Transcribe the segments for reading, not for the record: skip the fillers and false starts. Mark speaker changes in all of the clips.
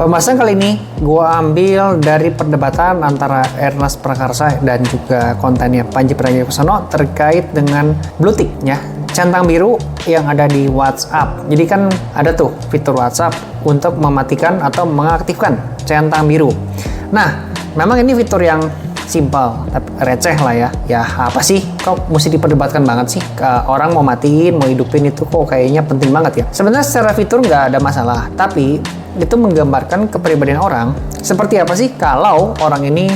Speaker 1: Pembahasan kali ini gue ambil dari perdebatan antara Ernest Prakarsa dan juga kontennya Panji Pragiwaksono terkait dengan blue tick ya, centang biru yang ada di WhatsApp. Jadi kan ada tuh fitur WhatsApp untuk mematikan atau mengaktifkan centang biru. Nah, memang ini fitur yang simpel, tapi receh lah ya. Ya apa sih? Kok mesti diperdebatkan banget sih? Orang mau matiin, mau hidupin itu kok kayaknya penting banget ya. Sebenarnya secara fitur nggak ada masalah, tapi itu menggambarkan kepribadian orang. Seperti apa sih kalau orang ini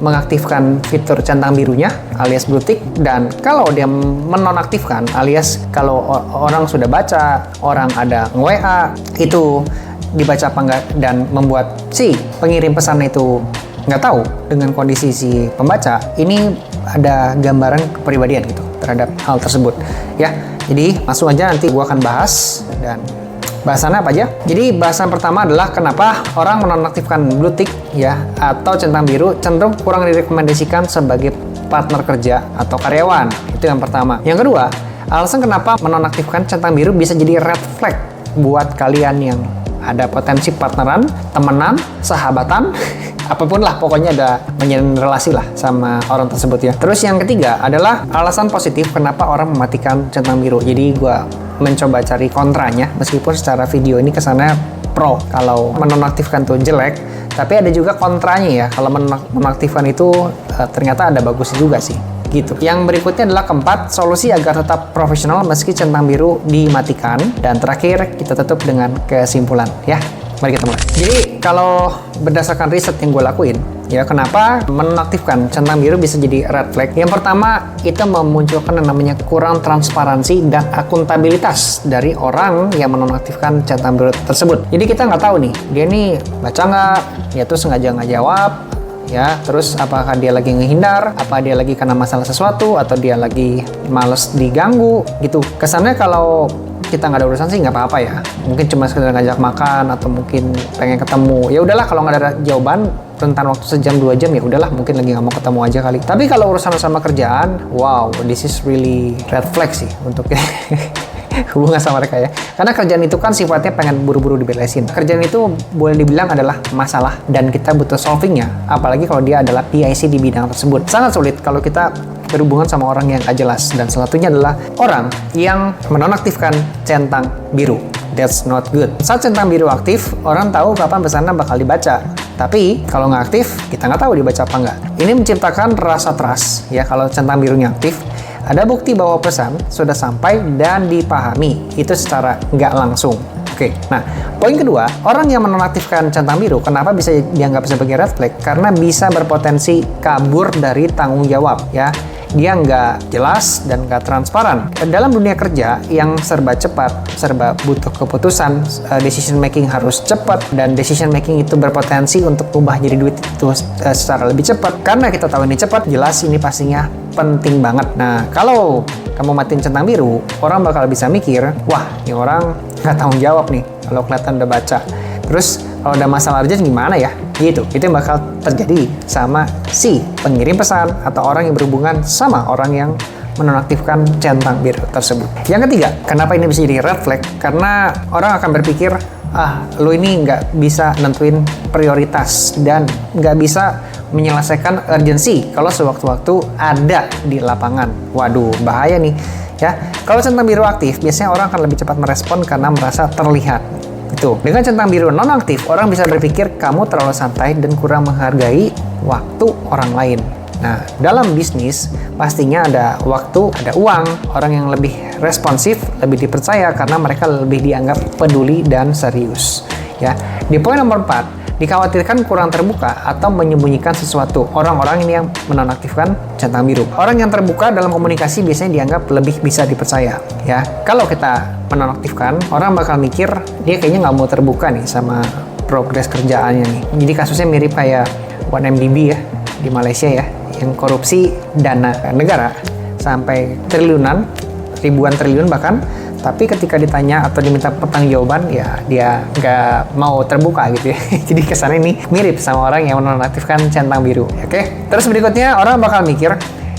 Speaker 1: mengaktifkan fitur centang birunya alias blue tick, dan kalau dia menonaktifkan alias kalau orang sudah baca, orang ada nge-WA, itu dibaca apa enggak dan membuat si pengirim pesan itu nggak tahu dengan kondisi si pembaca. Ini ada gambaran kepribadian gitu terhadap hal tersebut ya. Jadi langsung aja nanti gua akan bahas, dan bahasannya apa aja? Jadi bahasan pertama adalah kenapa orang menonaktifkan blue tick ya atau centang biru cenderung kurang direkomendasikan sebagai partner kerja atau karyawan. Itu yang pertama. Yang kedua, alasan kenapa menonaktifkan centang biru bisa jadi red flag buat kalian yang ada potensi partneran, temenan, sahabatan, apapun lah, pokoknya ada menjalin relasi lah sama orang tersebut ya. Terus yang ketiga adalah alasan positif kenapa orang mematikan centang biru. Jadi gue mencoba cari kontranya, meskipun secara video ini kesannya pro kalau menonaktifkan tuh jelek, tapi ada juga kontranya ya. Kalau menonaktifkan itu ternyata ada bagusnya juga sih gitu. Yang berikutnya adalah keempat, solusi agar tetap profesional meski centang biru dimatikan. Dan terakhir kita tutup dengan kesimpulan ya. Mari kita mulai. Jadi kalau berdasarkan riset yang gue lakuin ya, kenapa menonaktifkan centang biru bisa jadi red flag? Yang pertama, itu memunculkan yang namanya kurang transparansi dan akuntabilitas dari orang yang menonaktifkan centang biru tersebut. Jadi kita nggak tahu nih, dia nih baca nggak, ya terus sengaja nggak jawab ya, terus apakah dia lagi ngehindar, apa dia lagi kena masalah sesuatu, atau dia lagi males diganggu gitu. Kesannya kalau kita nggak ada urusan sih nggak apa-apa ya, mungkin cuma sekedar ngajak makan atau mungkin pengen ketemu, ya udahlah. Kalau nggak ada jawaban rentan waktu sejam 2 jam, ya udahlah, mungkin lagi nggak mau ketemu aja kali. Tapi kalau urusan sama kerjaan, wow, this is really red flag sih untuk hubungan sama mereka ya. Karena kerjaan itu kan sifatnya pengen buru-buru diberesin. Kerjaan itu boleh dibilang adalah masalah dan kita butuh solvingnya. Apalagi kalau dia adalah PIC di bidang tersebut. Sangat sulit kalau kita berhubungan sama orang yang gak jelas. Dan salah satunya adalah orang yang menonaktifkan centang biru. That's not good. Saat centang biru aktif, orang tahu kapan pesannya bakal dibaca. Tapi kalau nggak aktif, kita nggak tahu dibaca apa nggak. Ini menciptakan rasa trust ya. Kalau centang birunya aktif, ada bukti bahwa pesan sudah sampai dan dipahami. Itu secara nggak langsung. Oke, nah poin kedua, orang yang menonaktifkan centang biru kenapa bisa dianggap sebagai red flag? Karena bisa berpotensi kabur dari tanggung jawab ya. Dia nggak jelas dan nggak transparan. Dalam dunia kerja yang serba cepat, serba butuh keputusan, decision making harus cepat, dan decision making itu berpotensi untuk ubah jadi duit itu secara lebih cepat. Karena kita tahu ini cepat, jelas ini pastinya penting banget. Nah, kalau kamu matiin centang biru, orang bakal bisa mikir, wah, ini orang nggak tanggung jawab nih kalau kelihatan udah baca. Terus kalau ada masalah urgent gimana ya? Gitu. Itu yang bakal terjadi sama si pengirim pesan atau orang yang berhubungan sama orang yang menonaktifkan centang biru tersebut. Yang ketiga, kenapa ini bisa jadi red flag? Karena orang akan berpikir, lu ini nggak bisa nentuin prioritas dan nggak bisa menyelesaikan urgensi kalau sewaktu-waktu ada di lapangan. Waduh, bahaya nih ya. Kalau centang biru aktif, biasanya orang akan lebih cepat merespon karena merasa terlihat. Itu. Dengan centang biru nonaktif, orang bisa berpikir kamu terlalu santai dan kurang menghargai waktu orang lain. Nah, dalam bisnis pastinya ada waktu, ada uang. Orang yang lebih responsif, lebih dipercaya karena mereka lebih dianggap peduli dan serius. Ya. Di poin nomor 4, dikhawatirkan kurang terbuka atau menyembunyikan sesuatu. Orang-orang ini yang menonaktifkan centang biru. Orang yang terbuka dalam komunikasi biasanya dianggap lebih bisa dipercaya. Ya, kalau kita menonaktifkan, orang bakal mikir dia kayaknya nggak mau terbuka nih sama progres kerjaannya nih. Jadi kasusnya mirip kayak 1MDB ya di Malaysia ya, yang korupsi dana negara sampai triliunan, ribuan triliun bahkan. Tapi ketika ditanya atau diminta pertanggungjawaban, ya dia nggak mau terbuka gitu ya. Jadi kesannya ini mirip sama orang yang menonaktifkan centang biru. Oke. Terus berikutnya orang bakal mikir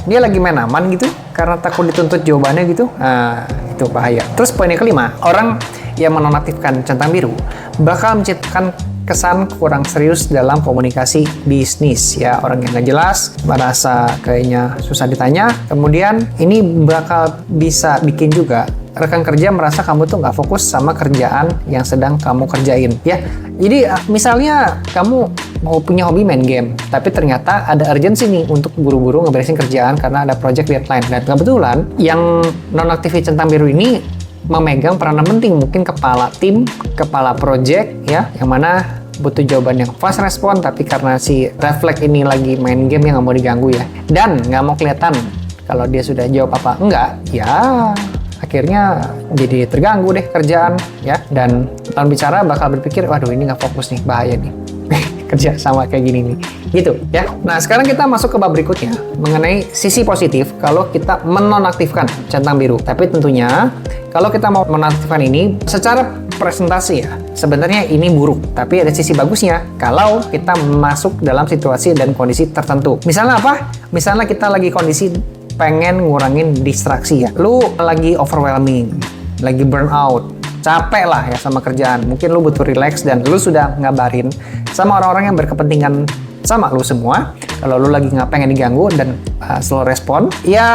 Speaker 1: dia lagi main aman gitu karena takut dituntut jawabannya gitu. Nah, itu bahaya. Terus poin yang kelima, orang yang menonaktifkan centang biru bakal menciptakan kesan kurang serius dalam komunikasi bisnis ya, orang yang nggak jelas, merasa kayaknya susah ditanya. Kemudian ini bakal bisa bikin juga rekan kerja merasa kamu tuh nggak fokus sama kerjaan yang sedang kamu kerjain ya. Jadi misalnya kamu mau punya hobi main game, tapi ternyata ada urgensi nih untuk buru-buru ngeberesin kerjaan karena ada project deadline. Dan kebetulan yang nonaktif centang biru ini memegang peranan penting, mungkin kepala tim, kepala project ya, yang mana butuh jawaban yang fast respon, tapi karena si red flag ini lagi main game yang nggak mau diganggu ya, dan nggak mau kelihatan kalau dia sudah jawab apa enggak, ya akhirnya jadi terganggu deh kerjaan ya, dan lawan bicara bakal berpikir, waduh ini nggak fokus nih, bahaya nih kerja sama kayak gini nih gitu ya. Nah sekarang kita masuk ke bab berikutnya mengenai sisi positif kalau kita menonaktifkan centang biru. Tapi tentunya kalau kita mau menonaktifkan ini secara presentasi ya, sebenarnya ini buruk, tapi ada sisi bagusnya kalau kita masuk dalam situasi dan kondisi tertentu. Misalnya apa? Misalnya kita lagi kondisi pengen ngurangin distraksi ya, lu lagi overwhelming, lagi burnout, capek lah ya sama kerjaan, mungkin lu butuh relax dan lu sudah ngabarin sama orang-orang yang berkepentingan sama lu semua kalau lu lagi nggak pengen diganggu dan slow respon, ya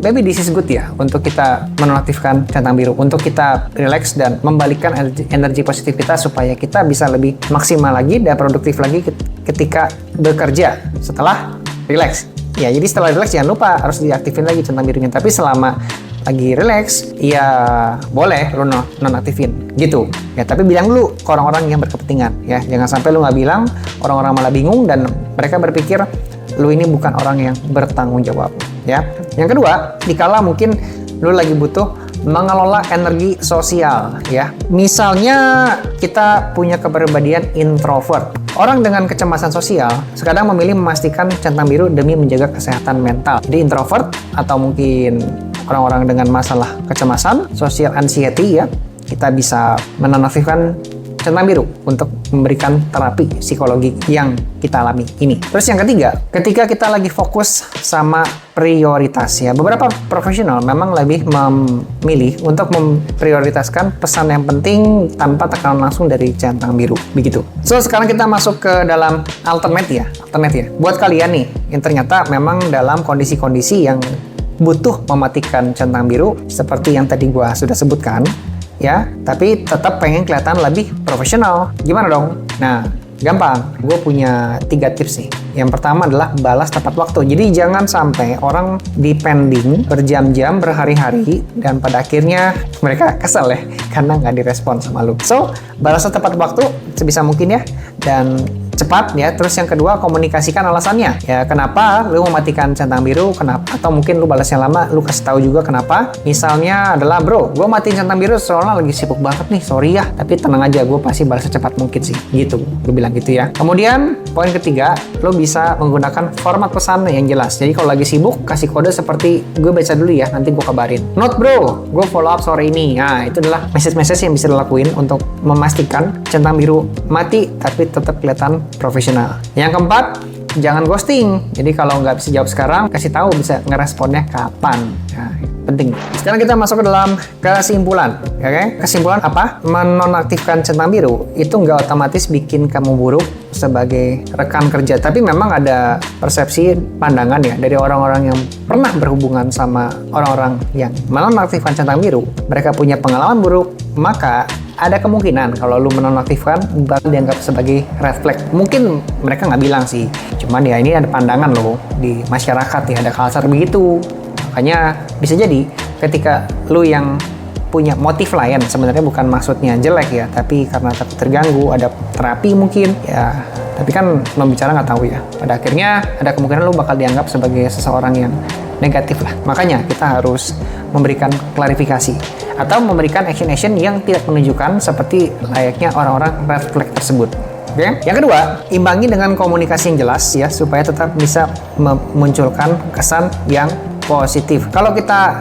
Speaker 1: maybe this is good ya untuk kita menonaktifkan centang biru, untuk kita relax dan membalikkan energi positif kita supaya kita bisa lebih maksimal lagi dan produktif lagi ketika bekerja setelah relax. Ya, jadi setelah relax jangan lupa harus diaktifin lagi centang birunya. Tapi selama lagi relax, ya boleh lu nonaktifin gitu. Ya, tapi bilang dulu ke orang-orang yang berkepentingan ya. Jangan sampai lu nggak bilang, orang-orang malah bingung dan mereka berpikir lu ini bukan orang yang bertanggung jawab ya. Yang kedua, dikala mungkin lu lagi butuh mengelola energi sosial ya. Misalnya kita punya kepribadian introvert. Orang dengan kecemasan sosial sekadang memilih memastikan centang biru demi menjaga kesehatan mental. Jadi introvert atau mungkin orang-orang dengan masalah kecemasan, social anxiety ya, kita bisa menonaktifkan centang biru untuk memberikan terapi psikologi yang kita alami ini. Terus yang ketiga, ketika kita lagi fokus sama prioritas ya, beberapa profesional memang lebih memilih untuk memprioritaskan pesan yang penting tanpa tekanan langsung dari centang biru begitu. So sekarang kita masuk ke dalam alternate ya. Buat kalian nih yang ternyata memang dalam kondisi-kondisi yang butuh mematikan centang biru seperti yang tadi gua sudah sebutkan ya, tapi tetap pengen kelihatan lebih profesional. Gimana dong? Nah, gampang. Gue punya 3 tips nih. Yang pertama adalah balas tepat waktu. Jadi jangan sampai orang dipending berjam-jam, berhari-hari, dan pada akhirnya mereka kesel ya, karena nggak direspon sama lu. So, balas tepat waktu sebisa mungkin ya, dan cepat ya. Terus yang kedua, komunikasikan alasannya ya, kenapa lu mematikan centang biru, kenapa, atau mungkin lu balasnya lama, lu kasih tahu juga kenapa. Misalnya adalah, bro, gue matiin centang biru soalnya lagi sibuk banget nih, sorry ya, tapi tenang aja, gue pasti balas secepat mungkin sih gitu, gue bilang gitu ya. Kemudian poin ketiga, lu bisa menggunakan format pesan yang jelas. Jadi kalau lagi sibuk, kasih kode seperti gue baca dulu ya, nanti gue kabarin. Note bro, gue follow up sore ini. Nah, itu adalah message-message yang bisa dilakuin untuk memastikan centang biru mati tapi tetap kelihatan profesional. Yang keempat, jangan ghosting. Jadi kalau nggak bisa jawab sekarang, kasih tahu bisa ngeresponnya kapan. Nah, penting. Sekarang kita masuk ke dalam kesimpulan. Oke? Kesimpulan apa? Menonaktifkan centang biru itu nggak otomatis bikin kamu buruk sebagai rekan kerja. Tapi memang ada persepsi pandangan ya dari orang-orang yang pernah berhubungan sama orang-orang yang menonaktifkan centang biru. Mereka punya pengalaman buruk, maka ada kemungkinan kalau lu menonaktifkan bakal dianggap sebagai red flag. Mungkin mereka nggak bilang sih, cuman ya ini ada pandangan loh di masyarakat ya, ada culture begitu. Makanya bisa jadi ketika lu yang punya motif lain, sebenarnya bukan maksudnya jelek ya, tapi karena takut terganggu, ada terapi mungkin ya, tapi kan membicara nggak tahu ya. Pada akhirnya ada kemungkinan lu bakal dianggap sebagai seseorang yang negatif lah. Makanya kita harus memberikan klarifikasi atau memberikan action yang tidak menunjukkan seperti layaknya orang-orang red flag tersebut. Oke? Yang kedua, imbangi dengan komunikasi yang jelas ya, supaya tetap bisa memunculkan kesan yang positif. Kalau kita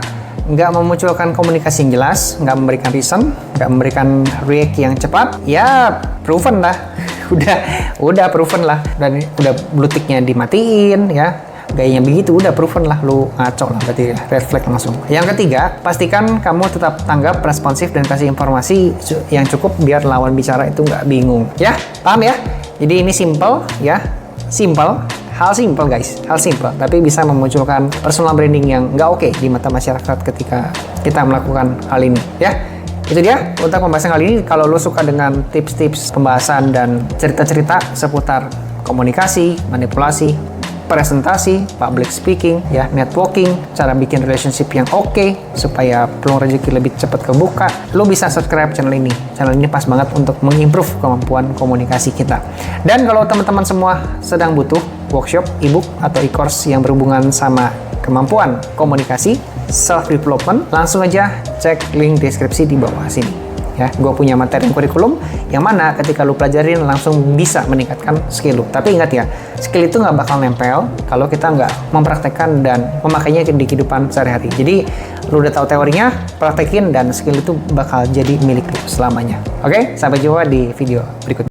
Speaker 1: nggak memunculkan komunikasi yang jelas, nggak memberikan reason, nggak memberikan react yang cepat, ya proven lah. udah proven lah, dan udah blue tick-nya dimatiin ya, gayanya begitu, udah proven lah lu ngaco lah, berarti red flag langsung. Yang ketiga, pastikan kamu tetap tanggap, responsif, dan kasih informasi yang cukup biar lawan bicara itu nggak bingung. Ya, paham ya? Jadi ini simple ya, hal simple guys, hal simple, tapi bisa memunculkan personal branding yang nggak oke di mata masyarakat ketika kita melakukan hal ini ya. Itu dia untuk pembahasan kali ini. Kalau lo suka dengan tips-tips pembahasan dan cerita-cerita seputar komunikasi, manipulasi, presentasi, public speaking, ya, networking, cara bikin relationship yang oke supaya peluang rezeki lebih cepat kebuka, lo bisa subscribe channel ini. Channel ini pas banget untuk mengimprove kemampuan komunikasi kita. Dan kalau teman-teman semua sedang butuh workshop, ebook, atau e-course yang berhubungan sama kemampuan komunikasi, self-development, langsung aja cek link deskripsi di bawah sini. Ya, gue punya materi kurikulum yang mana ketika lu pelajarin langsung bisa meningkatkan skill lu. Tapi ingat ya, skill itu nggak bakal nempel kalau kita nggak mempraktekkan dan memakainya di kehidupan sehari-hari. Jadi lu udah tahu teorinya, praktekin dan skill itu bakal jadi milik lu selamanya. Oke, sampai jumpa di video berikutnya.